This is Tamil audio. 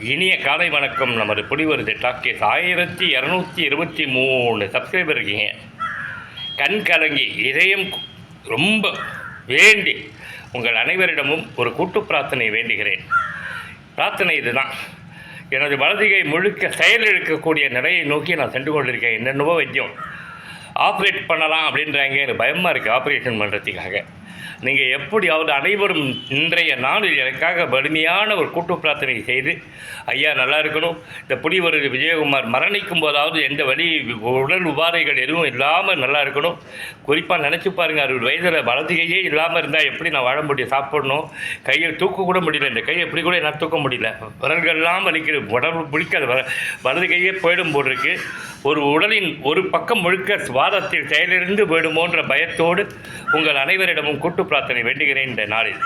இனிய காலை வணக்கம். நமது புலிவருது டாக்கேஸ் 1223 சப்ஸ்கிரைபர் இருக்கீங்க. கண் கலங்கி இதயம் ரொம்ப வேண்டி உங்கள் அனைவரிடமும் ஒரு கூட்டு பிரார்த்தனை வேண்டுகிறேன். பிரார்த்தனை இதுதான். எனது வலதுகை முழுக்க செயலிழக்கக்கூடிய நிலையை நோக்கி நான் சென்று கொண்டிருக்கேன். என்னென்னவோ வைத்தியம் ஆப்ரேட் பண்ணலாம் அப்படின்றாங்க. எனக்கு பயமாக இருக்குது ஆப்ரேஷன் பண்ணுறதுக்காக. நீங்கள் எப்படியாவது அனைவரும் இன்றைய நாளில் எனக்காக வலிமையான ஒரு கூட்டு பிரார்த்தனை செய்து, ஐயா நல்லா இருக்கணும், இந்த புலிவருது விஜயகுமார் மரணிக்கும் போதாவது எந்த வலி உடல் உபாதைகள் எதுவும் இல்லாமல் நல்லா இருக்கணும். குறிப்பாக நினச்சி பாருங்கள், 60 வயதில் வலது கையே இல்லாமல் இருந்தால் எப்படி நான் வாழ முடியும்? சாப்பிடணும், கையை தூக்க கூட முடியல, இந்த கையை எப்படி கூட என்னால் தூக்க முடியல, விரல்கள்லாம் வலிக்கிறது, உடம்பு பிடிக்காது, வலது கையே போயிடும் போல் இருக்குது. ஒரு உடலின் ஒரு பக்கம் முழுக்க சுவாதத்தில் செயலிருந்து போயிடுமோன்ற பயத்தோடு உங்கள் அனைவரிடமும் கூட்டு பிரார்த்தனை வேண்டுகிறேன் இந்த நாளில்.